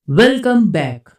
Welcome back.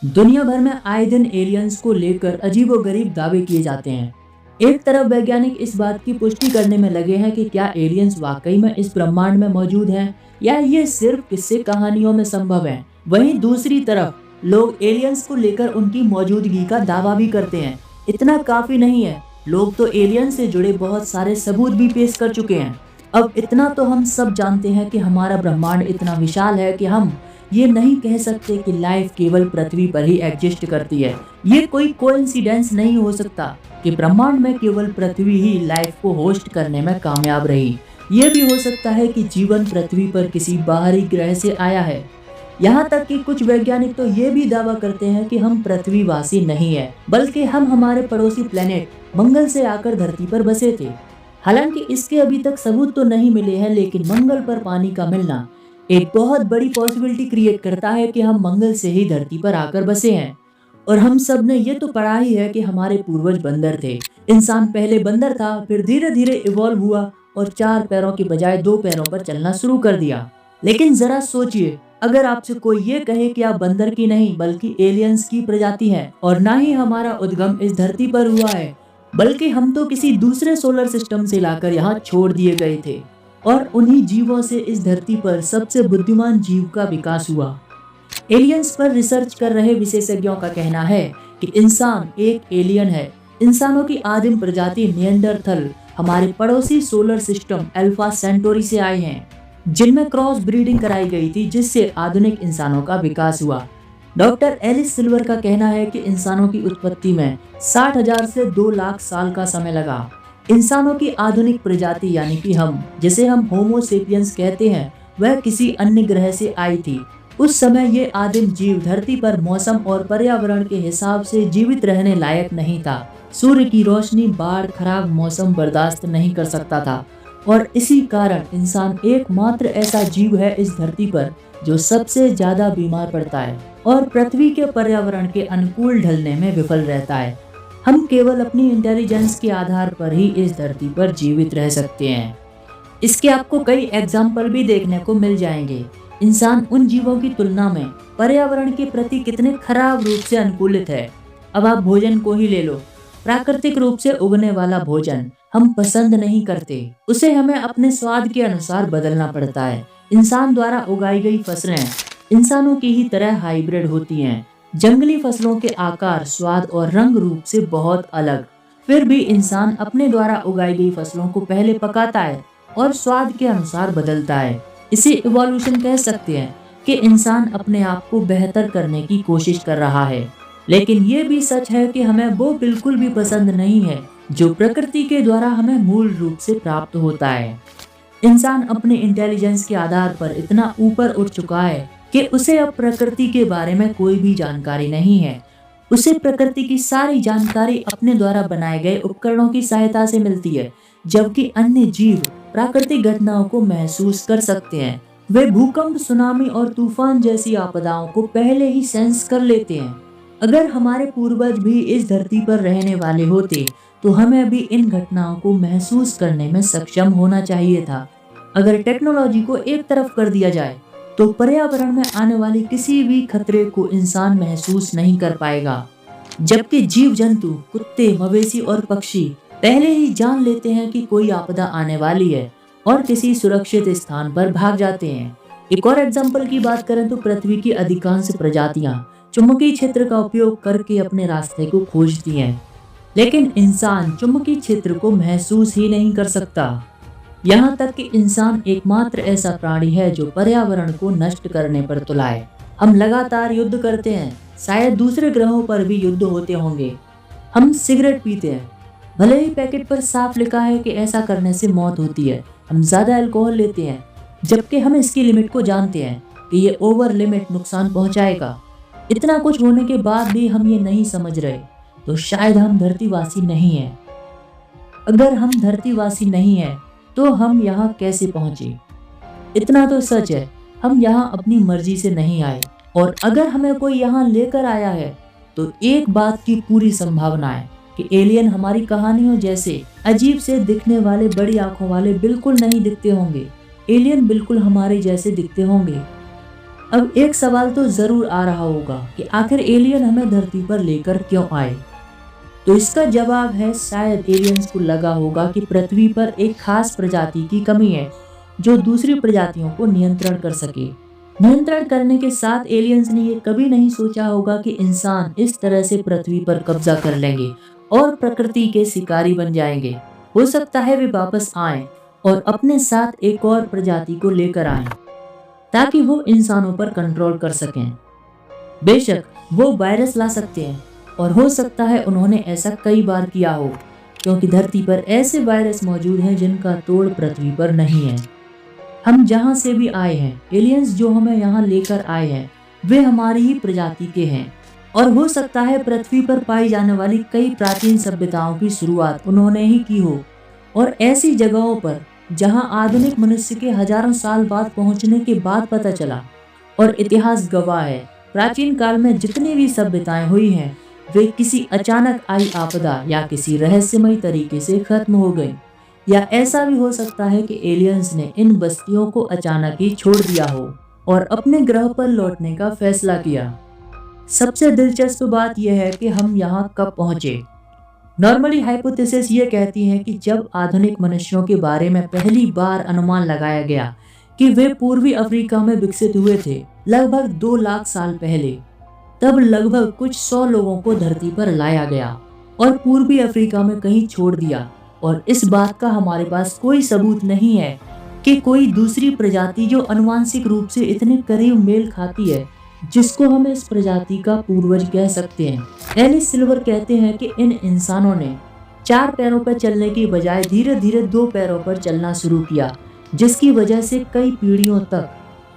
दुनिया भर में आए दिन एलियंस को लेकर अजीबोगरीब दावे किए जाते हैं। एक तरफ वैज्ञानिक इस बात की पुष्टि करने में लगे हैं कि क्या एलियंस वाकई में इस ब्रह्मांड में मौजूद हैं या ये सिर्फ किस्से कहानियों में संभव है। वहीं दूसरी तरफ लोग एलियंस को लेकर उनकी मौजूदगी का दावा भी करते हैं। इतना काफी नहीं है, लोग तो एलियंस से जुड़े बहुत सारे सबूत भी पेश कर चुके हैं। अब इतना तो हम सब जानते हैं कि हमारा ब्रह्मांड इतना विशाल है कि हम ये नहीं कह सकते कि लाइफ केवल पृथ्वी पर ही एग्जिस्ट करती है। ये कोई कोइंसिडेंस नहीं हो सकता कि ब्रह्मांड में केवल पृथ्वी ही लाइफ को होस्ट करने में कामयाब रही। ये भी हो सकता है कि जीवन पृथ्वी पर किसी बाहरी ग्रह से आया है। यहाँ तक कि कुछ वैज्ञानिक तो ये भी दावा करते हैं कि हम पृथ्वीवासी नहीं है, बल्कि हम हमारे पड़ोसी प्लेनेट मंगल से आकर धरती पर बसे थे। हालांकि इसके अभी तक सबूत तो नहीं मिले हैं, लेकिन मंगल पर पानी का मिलना एक बहुत बड़ी पॉसिबिलिटी क्रिएट करता है कि हम मंगल से ही धरती पर आकर बसे हैं। और हम सब ने ये तो पढ़ा ही है कि हमारे पूर्वज बंदर थे। इंसान पहले बंदर था, फिर धीरे धीरे इवॉल्व हुआ और 4 पैरों के बजाय 2 पैरों पर चलना शुरू कर दिया। लेकिन जरा सोचिए, अगर आपसे कोई ये कहे कि आप बंदर की नहीं बल्कि एलियंस की प्रजाति हैं और ना ही हमारा उद्गम इस धरती पर हुआ है, बल्कि हम तो किसी दूसरे सोलर सिस्टम से लाकर यहाँ छोड़ दिए गए थे और उन्हीं जीवों से इस धरती पर सबसे बुद्धिमान जीव का विकास हुआ। एलियंस पर रिसर्च कर रहे विशेषज्ञों का कहना है कि इंसान एक एलियन है। इंसानों की आदिम प्रजाति निएंडरथल हमारे पड़ोसी सोलर सिस्टम अल्फा सेंटोरी से आए हैं, जिनमें क्रॉस ब्रीडिंग कराई गई थी, जिससे आधुनिक इंसानों का विकास हुआ। डॉक्टर एलिस सिल्वर का कहना है कि इंसानों की उत्पत्ति में 60,000 से 2 लाख साल का समय लगा। इंसानों की आधुनिक प्रजाति यानी कि हम, जिसे हम होमो सेपियंस कहते हैं, वह किसी अन्य ग्रह से आई थी। उस समय ये आदिम जीव धरती पर मौसम और पर्यावरण के हिसाब से जीवित रहने लायक नहीं था। सूर्य की रोशनी, बाढ़, खराब मौसम बर्दाश्त नहीं कर सकता था और इसी कारण इंसान एकमात्र ऐसा जीव है इस धरती पर जो सबसे ज्यादा बीमार पड़ता है और पृथ्वी के पर्यावरण के अनुकूल ढलने में विफल रहता है। हम केवल अपनी इंटेलिजेंस के आधार पर ही इस धरती पर जीवित रह सकते हैं। इसके आपको कई एग्जाम्पल भी देखने को मिल जाएंगे। इंसान उन जीवों की तुलना में पर्यावरण के प्रति कितने खराब रूप से अनुकूलित है। अब आप भोजन को ही ले लो। प्राकृतिक रूप से उगने वाला भोजन हम पसंद नहीं करते, उसे हमें अपने स्वाद के अनुसार बदलना पड़ता है। इंसान द्वारा उगाई गई फसलें इंसानों की ही तरह हाइब्रिड होती हैं। जंगली फसलों के आकार, स्वाद और रंग रूप से बहुत अलग। फिर भी इंसान अपने द्वारा उगाई गई फसलों को पहले पकाता है और स्वाद के अनुसार बदलता है। इसे इवोल्यूशन कह सकते हैं कि इंसान अपने आप को बेहतर करने की कोशिश कर रहा है। लेकिन ये भी सच है कि हमें वो बिल्कुल भी पसंद नहीं है जो प्रकृति के द्वारा हमें मूल रूप से प्राप्त होता है। इंसान अपने इंटेलिजेंस के आधार पर इतना ऊपर उठ चुका है कि उसे अब प्रकृति के बारे में कोई भी जानकारी नहीं है। उसे प्रकृति की सारी जानकारी अपने द्वारा बनाए गए उपकरणों की सहायता से मिलती है, जबकि अन्य जीव प्राकृतिक घटनाओं को महसूस कर सकते हैं। वे भूकंप, सुनामी और तूफान जैसी आपदाओं को पहले ही सेंस कर लेते हैं। अगर हमारे पूर्वज भी इस धरती पर रहने वाले होते तो हमें भी इन घटनाओं को महसूस करने में सक्षम होना चाहिए था। अगर टेक्नोलॉजी को एक तरफ कर दिया जाए तो पर्यावरण में आने वाली किसी भी खतरे को इंसान महसूस नहीं कर पाएगा, जबकि जीव जंतु, कुत्ते, मवेशी और पक्षी पहले ही जान लेते हैं कि कोई आपदा आने वाली है और किसी सुरक्षित स्थान पर भाग जाते हैं। एक और एग्जाम्पल की बात करें तो पृथ्वी की अधिकांश प्रजातियां चुंबकीय क्षेत्र का उपयोग करके अपने रास्ते को खोजती हैं, लेकिन इंसान चुंबकीय क्षेत्र को महसूस ही नहीं कर सकता। यहाँ तक कि इंसान एकमात्र ऐसा प्राणी है जो पर्यावरण को नष्ट करने पर तुला है। हम लगातार युद्ध करते हैं, शायद दूसरे ग्रहों पर भी युद्ध होते होंगे। हम सिगरेट पीते हैं, भले ही पैकेट पर साफ लिखा है कि ऐसा करने से मौत होती है। हम ज्यादा अल्कोहल लेते हैं, जबकि हम इसकी लिमिट को जानते हैं कि ये ओवर लिमिट नुकसान पहुंचाएगा। इतना कुछ होने के बाद भी हम ये नहीं समझ रहे, तो शायद हम धरतीवासी नहीं हैं। अगर हम धरतीवासी नहीं हैं तो हम यहाँ कैसे पहुंचे? इतना तो सच है, हम यहाँ अपनी मर्जी से नहीं आए, और अगर हमें कोई यहाँ लेकर आया है तो एक बात की पूरी संभावना है कि एलियन हमारी कहानियों जैसे अजीब से दिखने वाले बड़ी आंखों वाले बिल्कुल नहीं दिखते होंगे। एलियन बिल्कुल हमारे जैसे दिखते होंगे। अब एक सवाल तो जरूर आ रहा होगा कि आखिर एलियन हमें धरती पर लेकर क्यों आए। तो इसका जवाब है, शायद एलियंस को लगा होगा कि पृथ्वी पर एक खास प्रजाति की कमी है जो दूसरी प्रजातियों को नियंत्रण कर सके। नियंत्रण करने के साथ एलियंस ने ये कभी नहीं सोचा होगा कि इंसान इस तरह से पृथ्वी पर कब्जा कर लेंगे और प्रकृति के शिकारी बन जाएंगे। हो सकता है वे वापस आएं और अपने साथ एक और प्रजाति को लेकर आएं ताकि वो इंसानों पर कंट्रोल कर सकें। बेशक वो वायरस ला सकते हैं और हो सकता है उन्होंने ऐसा कई बार किया हो, क्योंकि धरती पर ऐसे वायरस मौजूद हैं जिनका तोड़ पृथ्वी पर नहीं है। हम जहां से भी आए हैं, एलियंस जो हमें यहाँ लेकर आए हैं वे हमारी ही प्रजाति के हैं और हो सकता है पृथ्वी पर पाई जाने वाली कई प्राचीन सभ्यताओं की शुरुआत उन्होंने ही की हो, और ऐसी जगहों पर जहां आधुनिक मनुष्य के हजारों साल बाद पहुंचने के बाद पता चला और इतिहास गवाह है, प्राचीन काल में जितनी भी सभ्यताएं हुई हैं वे किसी अचानक आई आपदा या किसी रहस्यमय तरीके से खत्म हो गई। या ऐसा भी हो सकता है कि एलियंस ने इन बस्तियों को अचानक ही छोड़ दिया हो और अपने ग्रह पर लौटने का फैसला किया। सबसे दिलचस्प बात यह है कि हम यहाँ कब पहुँचे। नॉर्मली हाइपोथेसिस ये कहती है कि जब आधुनिक मनुष्यों के बारे में पहली बार अनुमान लगाया गया कि वे पूर्वी अफ्रीका में विकसित हुए थे लगभग 2 लाख साल पहले, तब लगभग कुछ 100 लोगों को धरती पर लाया गया और पूर्वी अफ्रीका में कहीं छोड़ दिया। और इस बात का हमारे पास कोई सबूत नहीं है कि कोई दूसरी प्रजाति जो अनुवांशिक रूप से इतने करीब मेल खाती है जिसको हम इस प्रजाति का पूर्वज कह सकते हैं। एलिस सिल्वर कहते हैं कि इन इंसानों ने 4 पैरों पर चलने की बजाय धीरे धीरे 2 पैरों पर चलना शुरू किया, जिसकी वजह से कई पीढ़ियों तक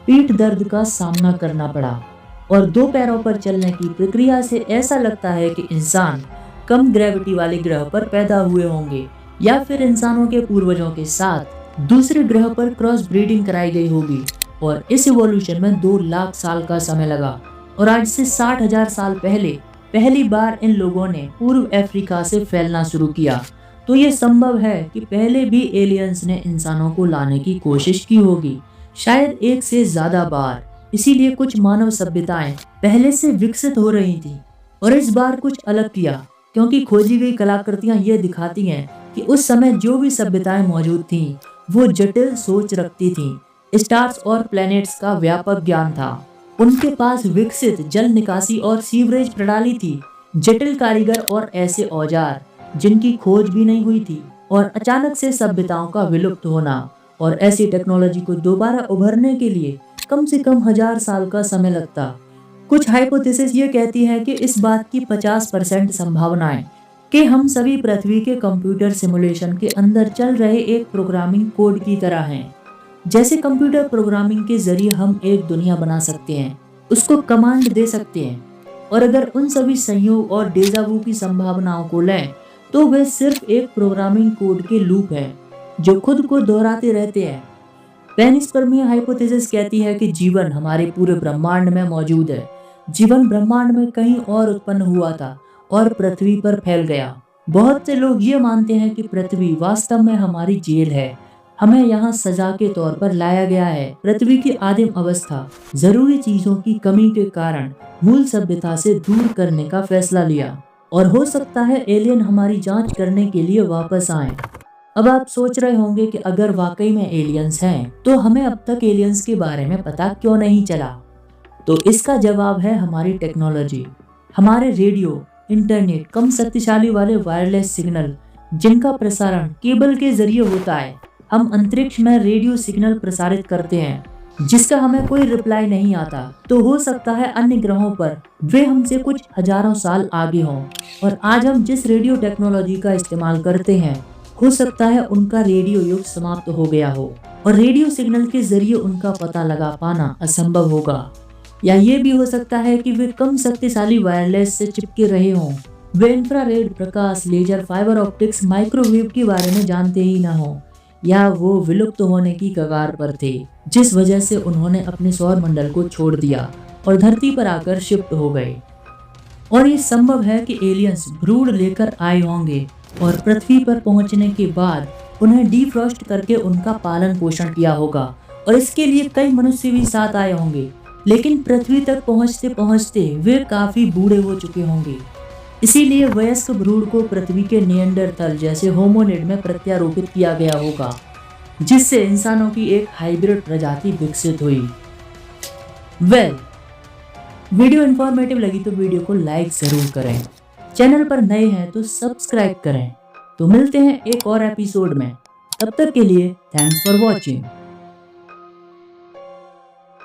पीठ दर्द का सामना करना पड़ा। और 2 पैरों पर चलने की प्रक्रिया से ऐसा लगता है कि इंसान कम ग्रेविटी वाले ग्रह पर पैदा हुए होंगे या फिर इंसानों के पूर्वजों के साथ दूसरे ग्रह पर क्रॉस ब्रीडिंग कराई गई होगी। और इस इवोल्यूशन में 2 लाख साल का समय लगा और आज से 60,000 साल पहले पहली बार इन लोगों ने पूर्व अफ्रीका से फैलना शुरू किया। तो ये संभव है कि पहले भी एलियंस ने इंसानों को लाने की कोशिश की होगी, शायद 1 से ज्यादा बार। इसीलिए कुछ मानव सभ्यताएं पहले से विकसित हो रही थी और इस बार कुछ अलग किया, क्योंकि खोजी गई कलाकृतियां ये दिखाती हैं कि उस समय जो भी सभ्यताएं मौजूद थीं वो जटिल सोच रखती थीं। स्टार्स और प्लैनेट्स का व्यापक ज्ञान था, उनके पास विकसित जल निकासी और सीवरेज प्रणाली थी, जटिल कारीगर और ऐसे औजार जिनकी खोज भी नहीं हुई थी। और अचानक से सभ्यताओं का विलुप्त होना और ऐसी टेक्नोलॉजी को दोबारा उभरने के लिए कम से कम 1000 साल का समय लगता। कुछ हाइपोथेसिस ये कहती है कि इस बात की 50% संभावना है कि हम सभी पृथ्वी के कंप्यूटर सिमुलेशन के अंदर चल रहे एक प्रोग्रामिंग कोड की तरह हैं। जैसे कंप्यूटर प्रोग्रामिंग के जरिए हम एक दुनिया बना सकते हैं, उसको कमांड दे सकते हैं, और अगर उन सभी संयोग और डेजावू की संभावनाओं को लें तो वे सिर्फ एक प्रोग्रामिंग कोड के लूप है जो खुद को दोहराते रहते हैं। पेनिस्पर्मिया हाइपोथेसिस कहती है कि जीवन हमारे पूरे ब्रह्मांड में मौजूद है। जीवन ब्रह्मांड में कहीं और उत्पन्न हुआ था और पृथ्वी पर फैल गया। बहुत से लोग ये मानते हैं कि पृथ्वी वास्तव में हमारी जेल है, हमें यहाँ सजा के तौर पर लाया गया है। पृथ्वी की आदिम अवस्था जरूरी चीजों की कमी के कारण मूल सभ्यता से दूर करने का फैसला लिया और हो सकता है एलियन हमारी जांच करने के लिए वापस आए। अब आप सोच रहे होंगे कि अगर वाकई में एलियंस हैं तो हमें अब तक एलियंस के बारे में पता क्यों नहीं चला। तो इसका जवाब है हमारी टेक्नोलॉजी, हमारे रेडियो, इंटरनेट, कम शक्तिशाली वाले वायरलेस सिग्नल जिनका प्रसारण केबल के जरिए होता है। हम अंतरिक्ष में रेडियो सिग्नल प्रसारित करते हैं जिसका हमें कोई रिप्लाई नहीं आता। तो हो सकता है अन्य ग्रहों पर वे हमसे कुछ हजारों साल आगे हों और आज हम जिस रेडियो टेक्नोलॉजी का इस्तेमाल करते हैं हो सकता है उनका रेडियो युग समाप्त हो गया हो और रेडियो सिग्नल के जरिए उनका पता लगा पाना असंभव होगा। या ये भी हो सकता है कि वे कम शक्तिशाली वायरलेस से चिपके रहे हों। वे इंफ्रारेड प्रकाश, लेजर, फाइबर ऑप्टिक्स, माइक्रोवेव के बारे में जानते ही ना हो, या वो विलुप्त होने की कगार पर थे जिस वजह से उन्होंने अपने सौर मंडल को छोड़ दिया और धरती पर आकर शिफ्ट हो गए। और ये संभव है कि एलियंस ब्रूड लेकर आए होंगे और पृथ्वी पर पहुंचने के बाद उन्हें डीफ्रॉस्ट करके उनका पालन पोषण किया होगा और इसके लिए कई मनुष्य भी साथ आए होंगे। लेकिन पृथ्वी तक पहुंचते पहुंचते वे काफी बूढ़े हो चुके होंगे। इसीलिए वयस्क भ्रूण को पृथ्वी के निएंडरथल जैसे होमोनिड में प्रत्यारोपित किया गया होगा, जिससे इंसानों की एक हाइब्रिड प्रजाति विकसित हुई। वीडियो इंफॉर्मेटिव लगी तो वीडियो को लाइक जरूर करें। चैनल पर नए हैं तो सब्सक्राइब करें। तो मिलते हैं एक और एपिसोड में। तब तक के लिए थैंक्स फॉर वॉचिंग।